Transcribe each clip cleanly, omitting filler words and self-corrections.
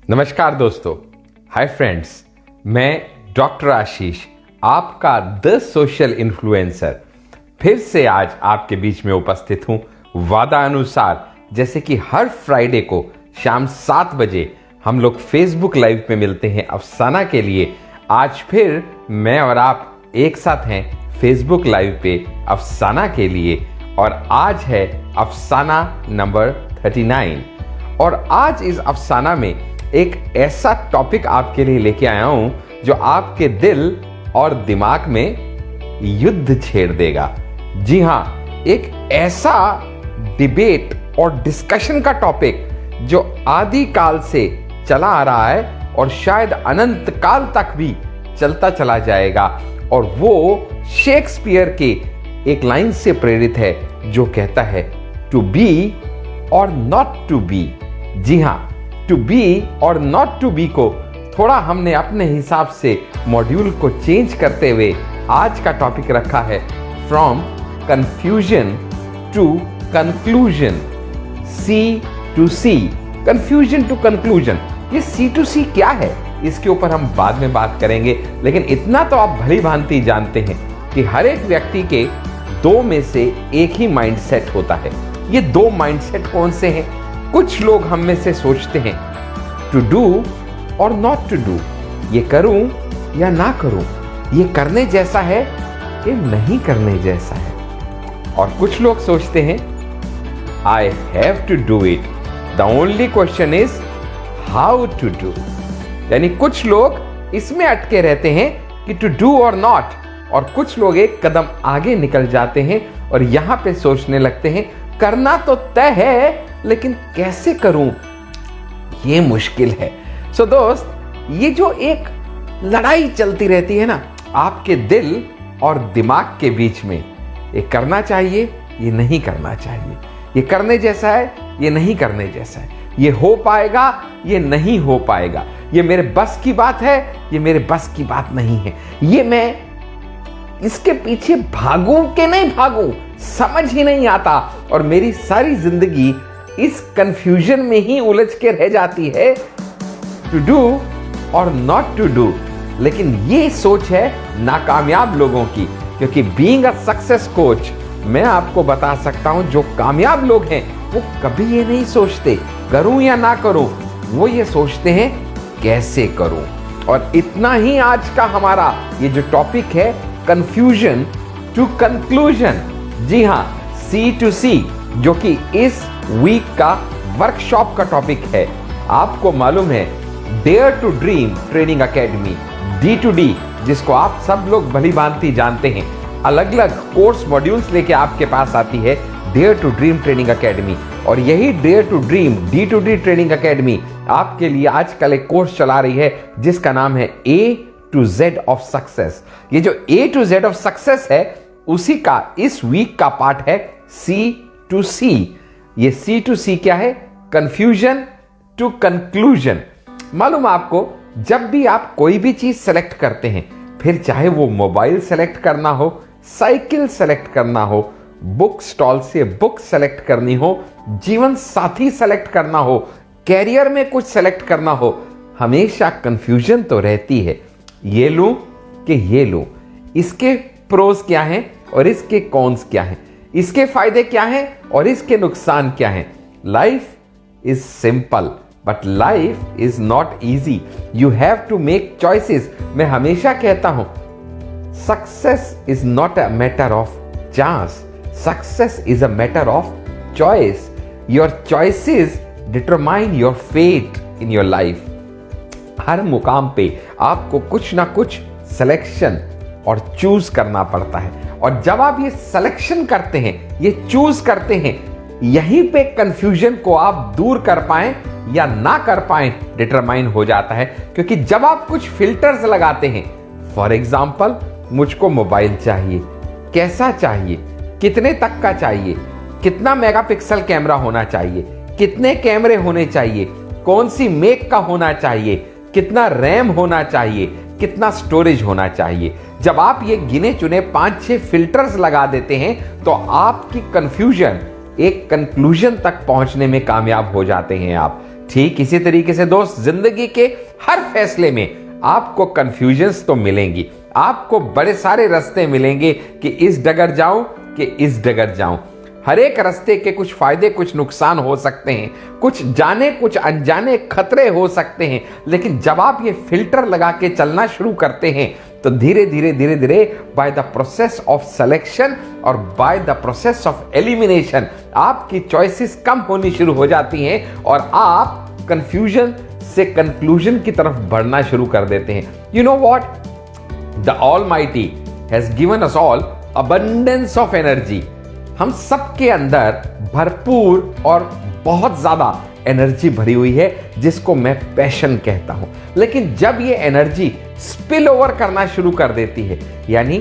नमस्कार दोस्तों, hi friends. मैं डॉक्टर आशीष, आपका द सोशल इन्फ्लुएंसर, फिर से आज आपके बीच में उपस्थित हूं। वादा अनुसार जैसे कि हर फ्राइडे को शाम 7 बजे हम लोग फेसबुक लाइव पे मिलते हैं अफसाना के लिए। आज फिर मैं और आप एक साथ हैं फेसबुक लाइव पे अफसाना के लिए, और आज है अफसाना नंबर 39। और आज इस अफसाना में एक ऐसा टॉपिक आपके लिए लेके आया हूं जो आपके दिल और दिमाग में युद्ध छेड़ देगा। जी हां, एक ऐसा डिबेट और डिस्कशन का टॉपिक जो आदि काल से चला आ रहा है और शायद अनंत काल तक भी चलता चला जाएगा। और वो शेक्सपियर के एक लाइन से प्रेरित है जो कहता है, टू बी और नॉट टू बी। जी हां, टू बी और नॉट टू बी को थोड़ा हमने अपने हिसाब से मॉड्यूल को चेंज करते हुए आज का टॉपिक रखा है, from confusion to conclusion, C to C. Confusion to conclusion, ये सी टू सी क्या है इसके ऊपर हम बाद में बात करेंगे, लेकिन इतना तो आप भली भांति जानते हैं कि हर एक व्यक्ति के दो में से एक ही माइंडसेट होता है। ये दो माइंडसेट कौन से हैं? कुछ लोग हम में से सोचते हैं टू डू और नॉट टू डू, ये करूं या ना करूं, ये करने जैसा है कि नहीं करने जैसा है। और कुछ लोग सोचते हैं I have to do it, the only question is how to do. यानी कुछ लोग इसमें अटके रहते हैं कि टू डू और नॉट, और कुछ लोग एक कदम आगे निकल जाते हैं और यहां पे सोचने लगते हैं करना तो तय है लेकिन कैसे करूं, ये मुश्किल है। सो दोस्त, ये जो एक लड़ाई चलती रहती है ना आपके दिल और दिमाग के बीच में, ये करना चाहिए, ये नहीं करना चाहिए, ये करने जैसा है, ये नहीं करने जैसा है, ये हो पाएगा, ये नहीं हो पाएगा, ये मेरे बस की बात है, ये मेरे बस की बात नहीं है, ये मैं इसके पीछे भागूं कि नहीं भागूं, समझ ही नहीं आता। और मेरी सारी जिंदगी इस कंफ्यूजन में ही उलझ के रह जाती है, टू डू और नॉट टू डू। लेकिन ये सोच है नाकामयाब लोगों की, क्योंकि बीइंग अ सक्सेस कोच मैं आपको बता सकता हूं जो कामयाब लोग हैं वो कभी ये नहीं सोचते करूं या ना करूं, वो ये सोचते हैं कैसे करूं। और इतना ही आज का हमारा ये जो टॉपिक है, कंफ्यूजन टू कंक्लूजन। जी हां, सी टू सी, जो कि इस वीक का वर्कशॉप का टॉपिक है। आपको मालूम है dare to dream training academy, D2D, जिसको आप सब लोग भली भांति जानते हैं, अलग अलग कोर्स मॉड्यूल्स लेके आपके पास आती है dare to dream training academy. और यही dare to dream D2D training academy आपके लिए आजकल एक कोर्स चला रही है जिसका नाम है A to Z of success. ये जो A to Z of success है उसी का इस वीक का पार्ट है C to C। ये C to C क्या है? Confusion to conclusion. मालूम आपको, जब भी आप कोई भी चीज सेलेक्ट करते हैं, फिर चाहे वो मोबाइल सेलेक्ट करना हो, साइकिल सेलेक्ट करना हो, बुक स्टॉल से बुक सेलेक्ट करनी हो, जीवन साथी सेलेक्ट करना हो, कैरियर में कुछ सेलेक्ट करना हो, हमेशा कंफ्यूजन तो रहती है। ये लूं कि ये लूं, इसके प्रोज क्या हैं और इसके कॉन्स क्या हैं, इसके फायदे क्या हैं और इसके नुकसान क्या हैं। Life is simple but life is not easy, you have to make choices. मैं हमेशा कहता हूं success is not a matter of chance, success is a matter of choice. Your choices determine your fate in your life. हर मुकाम पे आपको कुछ ना कुछ सिलेक्शन और चूज करना पड़ता है, और जब आप ये सिलेक्शन करते हैं, ये चूज करते हैं, यहीं पे कंफ्यूजन को आप दूर कर पाएं या ना कर पाएं डिटरमाइन हो जाता है। क्योंकि जब आप कुछ फिल्टर्स लगाते हैं, फॉर एग्जाम्पल मुझको मोबाइल चाहिए, कैसा चाहिए, कितने तक का चाहिए, कितना मेगापिक्सल कैमरा होना चाहिए, कितने कैमरे होने चाहिए, कौन सी मेक का होना चाहिए, कितना रैम होना चाहिए, कितना स्टोरेज होना चाहिए। जब आप ये गिने चुने 5-6 फिल्टर्स लगा देते हैं तो आपकी कंफ्यूजन एक कंक्लूजन तक पहुंचने में कामयाब हो जाते हैं आप। ठीक इसी तरीके से दोस्त, जिंदगी के हर फैसले में आपको कंफ्यूजन्स तो मिलेंगी, आपको बड़े सारे रास्ते मिलेंगे कि इस डगर जाऊं कि इस डगर जाऊं। हर एक रास्ते के कुछ फायदे कुछ नुकसान हो सकते हैं, कुछ जाने कुछ अनजाने खतरे हो सकते हैं, लेकिन जब आप ये फिल्टर लगा के चलना शुरू करते हैं तो धीरे धीरे by the process of selection और by the process of elimination आपकी चॉइसेस कम होनी शुरू हो जाती हैं और आप कंफ्यूजन से कंक्लूजन की तरफ बढ़ना शुरू कर देते हैं। You know what, the almighty has given us all abundance of energy. हम सबके अंदर भरपूर और बहुत ज्यादा एनर्जी भरी हुई है जिसको मैं पैशन कहता हूं, लेकिन जब ये एनर्जी स्पिल ओवर करना शुरू कर देती है, यानी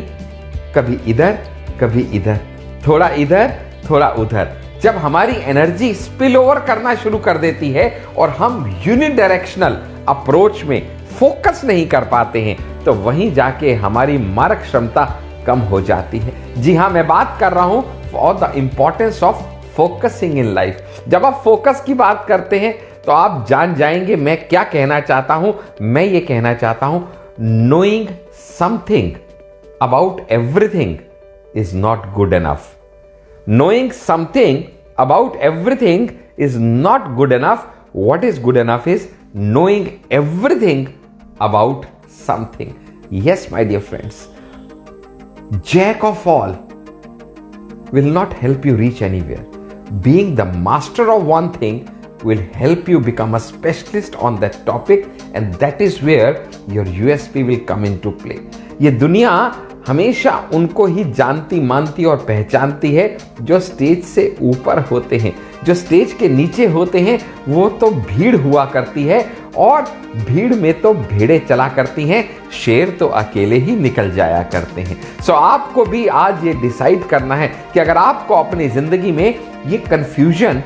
कभी इधर, थोड़ा इधर थोड़ा उधर, जब हमारी एनर्जी स्पिल ओवर करना शुरू कर देती है और हम यूनिडायरेक्शनल अप्रोच में फोकस नहीं कर पाते हैं, तो वहीं जाके हमारी मारक क्षमता कम हो जाती है। जी हां, मैं बात कर रहा हूं for the importance of focusing in life. जब आप फोकस की बात करते हैं तो आप जान जाएंगे मैं क्या कहना चाहता हूं। मैं ये कहना चाहता हूं, knowing something about everything is not good enough. Knowing something about everything is not good enough. What is good enough is knowing everything about something. Yes, my dear friends, jack of all will not help you reach anywhere. Being the master of one thing will help you become a specialist on that topic, and that is where your USP will come into play. ये दुनिया हमेशा उनको ही जानती मानती और पहचानती है जो स्टेज से ऊपर होते हैं। जो स्टेज के नीचे होते हैं वो तो भीड़ हुआ करती है, और भीड़ में तो भेड़ें चला करती हैं, शेर तो अकेले ही निकल जाया करते हैं। सो आपको भी आज ये डिसाइड करना है कि अगर आपको अपनी जिंदगी में ये कंफ्यूजन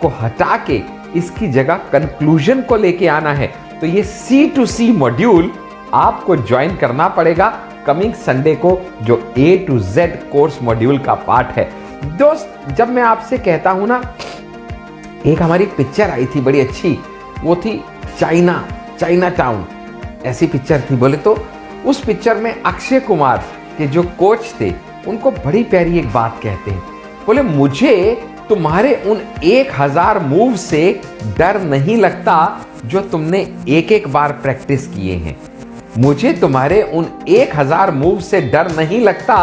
को हटा के इसकी जगह कंक्लूजन को लेके आना है, तो ये C2C मॉड्यूल आपको ज्वाइन करना पड़ेगा कमिंग संडे को, जो A to Z course module का पार्ट है। दोस्त, जब मैं आपसे कहता हूं ना, एक हमारी पिक्चर आई थी बड़ी अच्छी, वो थी चाइना टाउन, ऐसी पिक्चर थी। बोले तो उस पिक्चर में अक्षय कुमार के जो कोच थे उनको बड़ी प्यारी एक बात कहते हैं, बोले मुझे तुम्हारे उन 1000 मूव से डर नहीं लगता जो तुमने एक बार प्रैक्टिस किए हैं। मुझे तुम्हारे उन 1000 मूव से डर नहीं लगता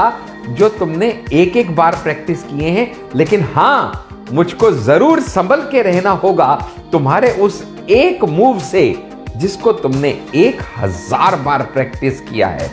जो तुमने एक बार प्रैक्टिस किए हैं, लेकिन हाँ, मुझको जरूर संभल के रहना होगा तुम्हारे उस एक मूव से जिसको तुमने 1000 बार प्रैक्टिस किया है।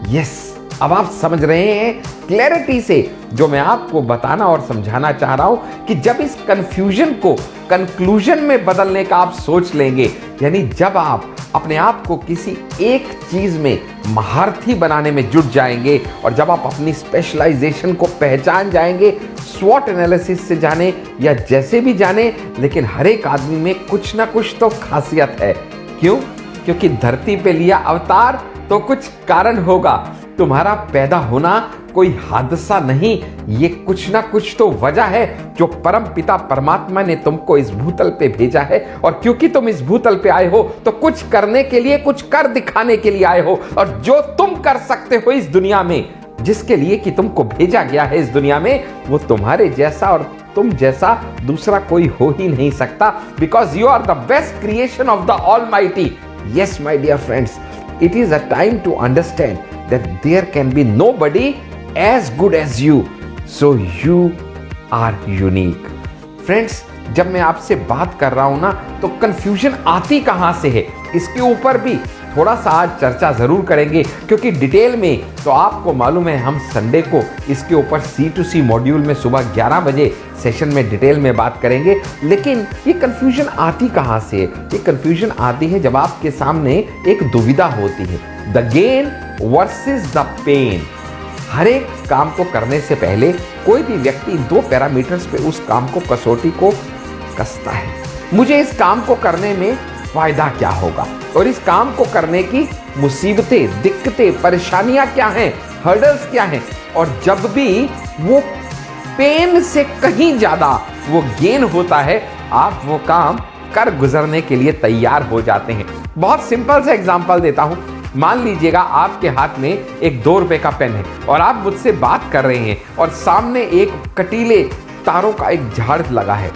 यस, अब आप समझ रहे हैं क्लैरिटी से जो मैं आपको बताना और समझाना चाह रहा हूं कि जब इस कंफ्यूजन को कंक्लूजन में बदलने का आप सोच लेंगे, यानी जब आप अपने आप को किसी एक चीज में महारथी बनाने में जुट जाएंगे और जब आप अपनी स्पेशलाइजेशन को पहचान जाएंगे, स्वॉट एनालिसिस से जाने या जैसे भी जाने, लेकिन हर एक आदमी में कुछ ना कुछ तो खासियत है। क्यों? क्योंकि धरती पे लिया अवतार तो कुछ कारण होगा। तुम्हारा पैदा होना कोई हादसा नहीं, ये कुछ ना कुछ तो वजह है जो परम पिता परमात्मा ने तुमको इस भूतल पे भेजा है। और क्योंकि तुम इस भूतल पे आए हो तो कुछ करने के लिए, कुछ कर दिखाने के लिए आए हो, और जो तुम कर सकते हो इस दुनिया में, जिसके लिए कि तुमको भेजा गया है इस दुनिया में, वो तुम्हारे जैसा और तुम जैसा दूसरा कोई हो ही नहीं सकता, because you are the best creation of the almighty. Yes my dear friends, it is a time to understand that there can be nobody as good as you, so you are unique. Friends, जब मैं आपसे बात कर रहा हूं ना, तो confusion आती कहां से है, इसके ऊपर भी थोड़ा सा आज चर्चा जरूर करेंगे, क्योंकि डिटेल में तो आपको मालूम है हम संडे को इसके ऊपर C2C मॉड्यूल में सुबह 11 बजे सेशन में डिटेल में बात करेंगे। लेकिन ये कंफ्यूजन आती कहां से है? ये कंफ्यूजन आती है जब आपके सामने एक दुविधा होती है, the gain versus the pain. हर एक काम को करने से पहले कोई भी व्यक्ति 2 पैरामीटर्स पे उस काम को, कसौटी को कसता है। मुझे इस काम को करने में फायदा क्या होगा, और इस काम को करने की मुसीबतें, दिक्कतें, परेशानियां क्या हैं, हर्डल्स क्या हैं। और जब भी वो पेन से कहीं ज्यादा वो गेन होता है, आप वो काम कर गुजरने के लिए तैयार हो जाते हैं। बहुत सिंपल सा एग्जांपल देता हूं। मान लीजिएगा आपके हाथ में एक 2 रुपए का पेन है और आप मुझसे बात कर रहे हैं और सामने एक कटीले तारों का एक झाड़ लगा है।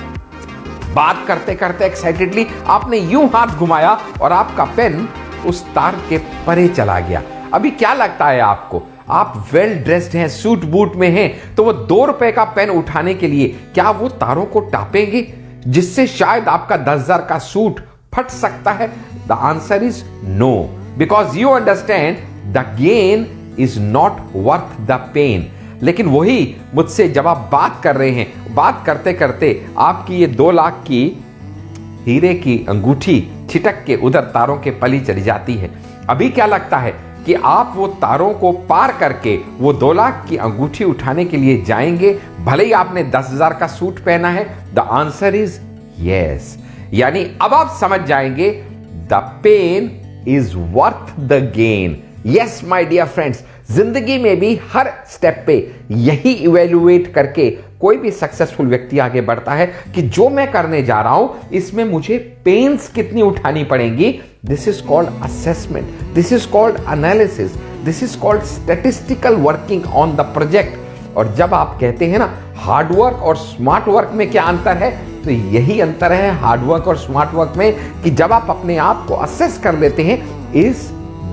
बात करते करते एक्साइटेडली आपने यूं हाथ घुमाया और आपका पेन उस तार के परे चला गया। अभी क्या लगता है आपको? आप वेल ड्रेस्ड हैं, सूट बूट में हैं, तो वो 2 रुपए का पेन उठाने के लिए क्या वो तारों को टापेंगे, जिससे शायद आपका 10,000 का सूट फट सकता है? The answer is no, because you understand the gain is not worth the pain. लेकिन वही मुझसे जब आप बात कर रहे हैं, बात करते करते आपकी ये 2 लाख की हीरे की अंगूठी छिटक के उधर तारों के पली चली जाती है। अभी क्या लगता है कि आप वो तारों को पार करके वो 2 लाख की अंगूठी उठाने के लिए जाएंगे, भले ही आपने 10,000 का सूट पहना है? The answer is yes. यानी अब आप समझ जाएंगे the pain is worth the gain. Yes my dear friends, जिंदगी में भी हर स्टेप पे यही इवेल्युएट करके कोई भी सक्सेसफुल व्यक्ति आगे बढ़ता है कि जो मैं करने जा रहा हूं इसमें मुझे पेन्स कितनी उठानी पड़ेंगी। This is called assessment, this is called analysis, this is called statistical working on the project. और जब आप कहते हैं ना हार्ड वर्क और स्मार्ट वर्क में क्या अंतर है, तो यही अंतर है हार्ड वर्क और स्मार्ट वर्क में कि जब आप अपने आप को असेस कर लेते हैं is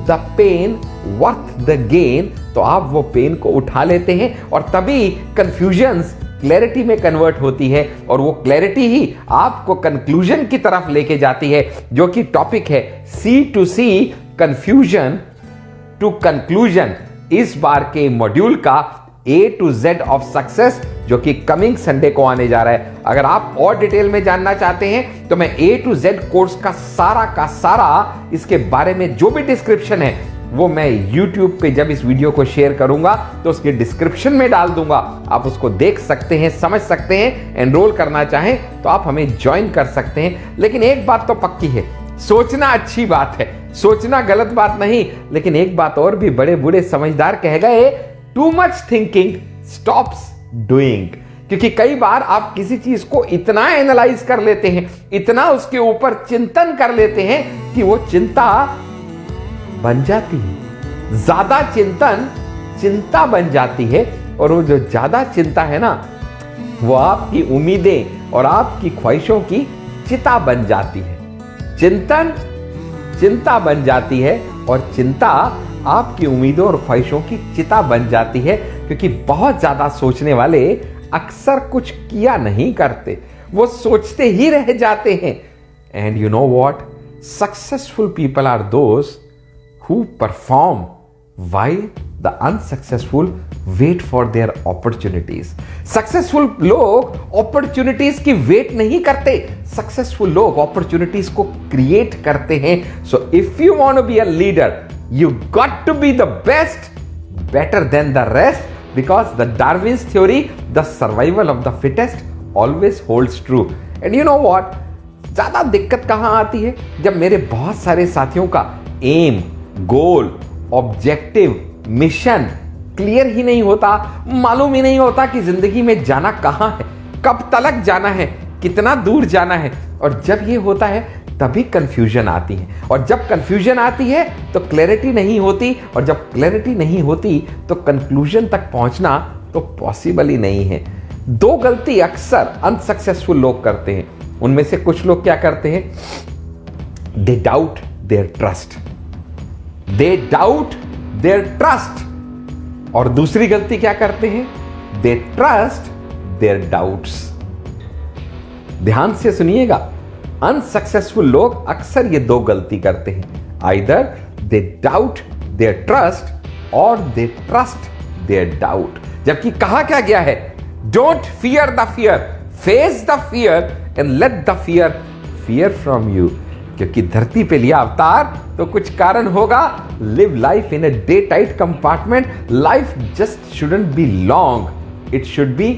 the pain worth the gain, तो आप वो पेन को उठा लेते हैं और तभी कंफ्यूजन्स क्लैरिटी में कन्वर्ट होती है और वो क्लैरिटी ही आपको कंक्लूजन की तरफ लेके जाती है, जो कि टॉपिक है C2C, कंफ्यूजन टू कंक्लूजन। इस बार के मॉड्यूल का A to Z of success, जो कि कमिंग संडे को आने जा रहा है। अगर आप और डिटेल में जानना चाहते हैं तो मैं A to Z कोर्स का सारा इसके बारे में जो भी डिस्क्रिप्शन है वो मैं YouTube पे जब इस वीडियो को शेयर करूंगा तो उसके डिस्क्रिप्शन में डाल दूंगा। आप उसको देख सकते हैं, समझ सकते हैं। एनरोल करना चाहें तो आप हमें ज्वाइन कर सकते हैं। लेकिन एक बात तो पक्की है, सोचना अच्छी बात है, सोचना गलत बात नहीं। लेकिन एक बात और भी बड़े बूढ़े समझदार कह गए, too much thinking stops doing. क्योंकि कई बार आप किसी चीज को इतना एनालाइज कर लेते हैं, इतना उसके ऊपर चिंतन कर लेते हैं कि वो चिंता बन जाती है। ज्यादा चिंतन चिंता बन जाती है और वो जो ज्यादा चिंता है ना, वो आपकी उम्मीदें और आपकी ख्वाहिशों की चिता बन जाती है। चिंतन चिंता बन जाती है और चिंता आपकी उम्मीदों और ख्वाहिशों की चिता बन जाती है। क्योंकि बहुत ज्यादा सोचने वाले अक्सर कुछ किया नहीं करते, वो सोचते ही रह जाते हैं। And you know what, successful people are those who perform while the unsuccessful wait for their opportunities। Successful लोग अपॉर्चुनिटीज की वेट नहीं करते, सक्सेसफुल लोग अपॉर्चुनिटीज को क्रिएट करते हैं। So if you want to be a leader, you got to be the best, better than the rest, because the Darwin's theory, the survival of the fittest, always holds true। And you know what, ज्यादा दिक्कत कहां आती है, जब मेरे बहुत सारे साथियों का एम, गोल, ऑब्जेक्टिव, मिशन क्लियर ही नहीं होता, मालूम ही नहीं होता कि जिंदगी में जाना कहां है, कब तलक जाना है, कितना दूर जाना है। और जब ये होता है तभी कंफ्यूजन आती है, और जब कंफ्यूजन आती है तो क्लैरिटी नहीं होती, और जब क्लैरिटी नहीं होती तो कंक्लूजन तक पहुंचना तो पॉसिबल ही नहीं है। 2 गलती अक्सर अनसक्सेसफुल लोग करते हैं। उनमें से कुछ लोग क्या करते हैं, they doubt their trust, they doubt their trust. और दूसरी गलती क्या करते हैं, दे ट्रस्ट देयर डाउट्स। ध्यान से सुनिएगा, अनसक्सेसफुल लोग अक्सर ये 2 गलती करते हैं, either they doubt their trust और दे ट्रस्ट देयर डाउट। जबकि कहा क्या गया है, don't fear the fear, face the fear and let the fear fear from you. क्योंकि धरती पे लिया अवतार तो कुछ कारण होगा। Live life in a day tight compartment, life just shouldn't be long, it should be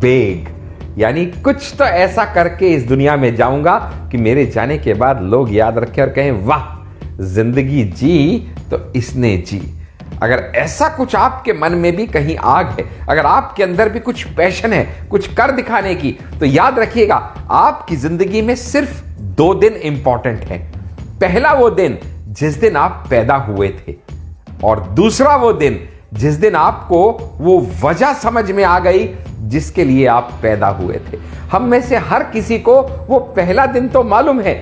big. यानी कुछ तो ऐसा करके इस दुनिया में जाऊंगा कि मेरे जाने के बाद लोग याद रखें और कहें, वाह जिंदगी जी तो इसने जी। अगर ऐसा कुछ आपके मन में भी कहीं आग है, अगर आपके अंदर भी कुछ पैशन है कुछ कर दिखाने की, तो याद रखिएगा आपकी जिंदगी में सिर्फ 2 दिन इंपॉर्टेंट है। पहला वो दिन जिस दिन आप पैदा हुए थे, और दूसरा वो दिन जिस दिन आपको वो वजह समझ में आ गई जिसके लिए आप पैदा हुए थे। हम में से हर किसी को वो पहला दिन तो मालूम है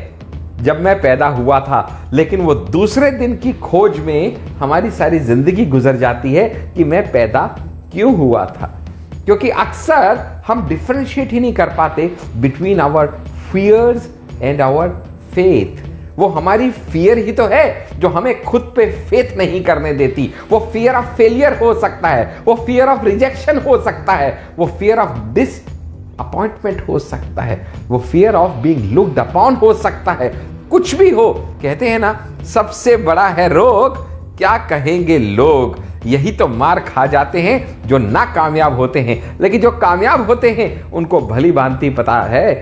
जब मैं पैदा हुआ था, लेकिन वो दूसरे दिन की खोज में हमारी सारी जिंदगी गुजर जाती है कि मैं पैदा क्यों हुआ था। क्योंकि अक्सर हम डिफरेंशिएट ही नहीं कर पाते between our fears and our faith. वो हमारी फियर ही तो है जो हमें खुद पे फेथ नहीं करने देती। वो फियर ऑफ फेलियर हो सकता है, वो फियर ऑफ रिजेक्शन हो सकता है, वो फियर ऑफ डिसअपॉइंटमेंट हो सकता है, वो fear of being looked upon हो सकता है। कुछ भी हो, कहते हैं ना, सबसे बड़ा है रोग क्या कहेंगे लोग। यही तो मार खा जाते हैं जो ना कामयाब होते हैं, लेकिन जो कामयाब होते हैं उनको भली भांति पता है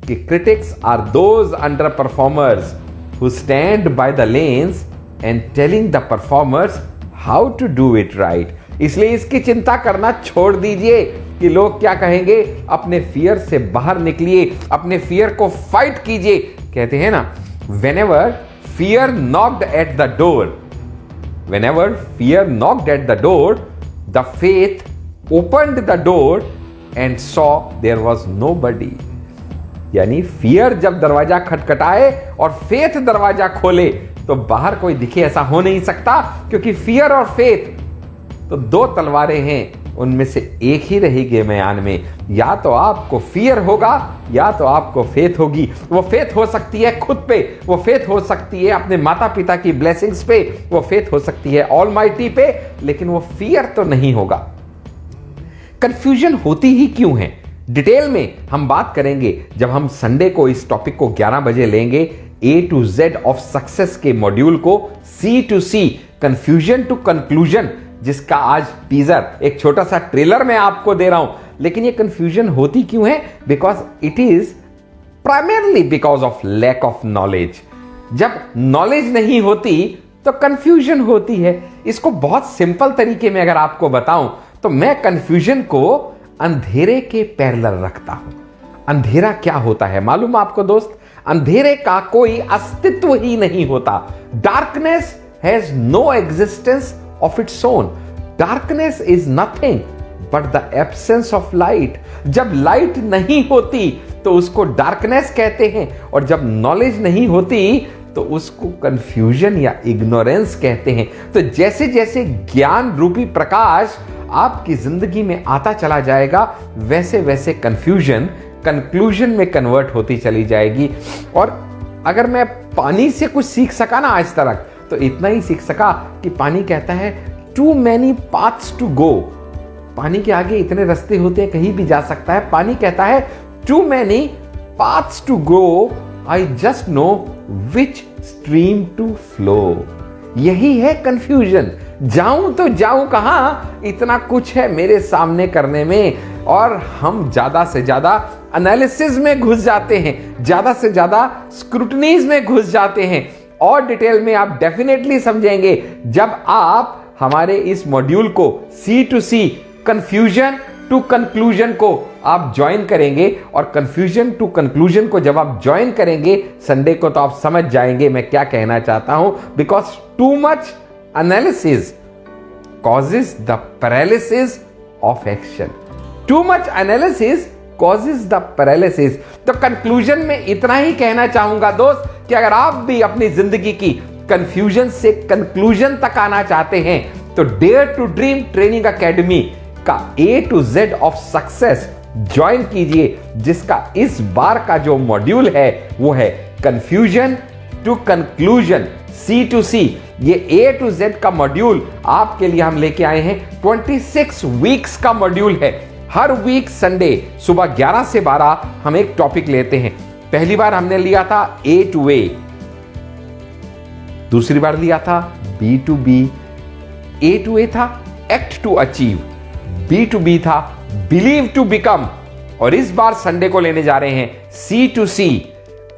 कि critics are those underperformers who stand by the lanes and telling the performers how to do it right। इसलिए इसकी चिंता करना छोड़ दीजिए कि लोग क्या कहेंगे। अपने फियर से बाहर निकलिए, अपने फियर को फाइट कीजिए। कहते हैं ना, whenever fear knocked at the door, whenever fear knocked at the door, the faith opened the door and saw there was nobody। यानी फियर जब दरवाजा खटखटाए और फेथ दरवाजा खोले तो बाहर कोई दिखे ऐसा हो नहीं सकता, क्योंकि फियर और फेथ तो 2 तलवारें हैं, उनमें से एक ही रहेगी मैदान में। या तो आपको फियर होगा या तो आपको फेथ होगी। वो फेथ हो सकती है खुद पे, वो फेथ हो सकती है अपने माता पिता की ब्लेसिंग्स पे, वो फेथ हो सकती है ऑलमाइटी पे, लेकिन वो फियर तो नहीं होगा। कंफ्यूजन होती ही क्यों है, डिटेल में हम बात करेंगे जब हम संडे को इस टॉपिक को 11 बजे लेंगे। A to Z of success के मॉड्यूल को C to C, confusion to conclusion, जिसका आज टीजर, एक छोटा सा ट्रेलर मैं आपको दे रहा हूं। लेकिन ये कंफ्यूजन होती क्यों है? Because it is primarily because of lack of knowledge. जब नॉलेज नहीं होती तो कंफ्यूजन होती है। इसको बहुत सिंपल तरीके में अगर आपको बताऊं तो मैं कंफ्यूजन को अंधेरे के पैरेलल रखता हूं। अंधेरा क्या होता है मालूम आपको दोस्त? अंधेरे का कोई अस्तित्व ही नहीं होता। Darkness has no existence of its own. Darkness is nothing but the absence of light. जब लाइट नहीं होती तो उसको डार्कनेस कहते हैं, और जब नॉलेज नहीं होती तो उसको कंफ्यूजन या इग्नोरेंस कहते हैं। तो जैसे जैसे ज्ञान रूपी प्रकाश आपकी जिंदगी में आता चला जाएगा, वैसे वैसे कंफ्यूजन कंक्लूजन में कन्वर्ट होती चली जाएगी। और अगर मैं पानी से कुछ सीख सका ना आज तक, तो इतना ही सीख सका कि पानी कहता है too many paths to go. पानी के आगे इतने रास्ते होते हैं, कहीं भी जा सकता है। पानी कहता है too many paths to go, I just know which stream to flow. यही है कंफ्यूजन। जाऊं तो जाऊं कहां, इतना कुछ है मेरे सामने करने में, और हम ज्यादा से ज्यादा एनालिसिस में घुस जाते हैं, ज्यादा से ज्यादा स्क्रूटनीज में घुस जाते हैं। और डिटेल में आप डेफिनेटली समझेंगे जब आप हमारे इस मॉड्यूल को C to C, confusion to conclusion को आप ज्वाइन करेंगे। और कंफ्यूजन टू कंक्लूजन को जब आप ज्वाइन करेंगे संडे को, तो आप समझ जाएंगे मैं क्या कहना चाहता हूं। Because too much analysis causes the paralysis of action। Too much analysis causes the paralysis। तो कंक्लूजन में इतना ही कहना चाहूंगा दोस्त कि अगर आप भी अपनी जिंदगी की कंफ्यूजन से कंक्लूजन तक आना चाहते हैं तो dare to dream training academy का A to Z of success join कीजिए, जिसका इस बार का जो मॉड्यूल है वो है confusion to conclusion, C to C। ये A to Z का मॉड्यूल आपके लिए हम लेके आए हैं। 26 वीक्स का मॉड्यूल है। हर वीक संडे सुबह 11 से 12 हम एक टॉपिक लेते हैं। पहली बार हमने लिया था A to A, दूसरी बार लिया था B to B। A to A था act to achieve, B to B था बिलीव टू बिकम, और इस बार संडे को लेने जा रहे हैं C to C,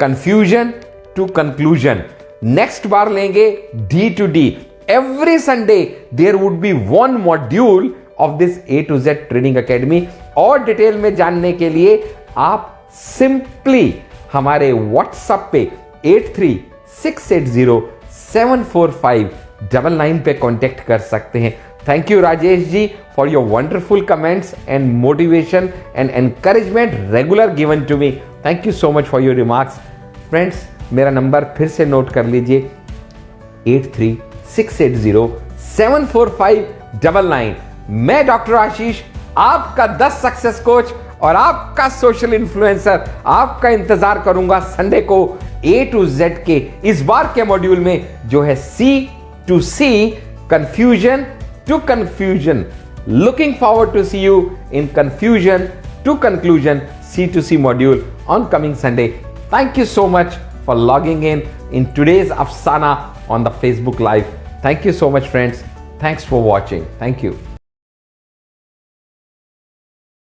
confusion to conclusion. Next बार लेंगे D to D। Every Sunday there would be one module of this A to Z training academy. और डिटेल में जानने के लिए आप सिंपली हमारे व्हाट्सएप पे 8368074599 पे कांटेक्ट कर सकते हैं। Thank you Rajesh ji for your wonderful comments and motivation and encouragement regular given to me. Thank you so much for your remarks. Friends, मेरा नंबर फिर से नोट कर लीजिए 8368074599। मैं डॉक्टर आशीष, आपका 10 सक्सेस कोच और आपका सोशल इन्फ्लुएंसर, आपका इंतजार करूंगा संडे को A to Z के इस बार के मॉड्यूल में, जो है C to C, confusion to confusion. Looking forward to see you in confusion to conclusion C to C module on coming Sunday. Thank you so much for logging in today's Afsana on the Facebook Live. Thank you so much, friends. Thanks for watching. Thank you.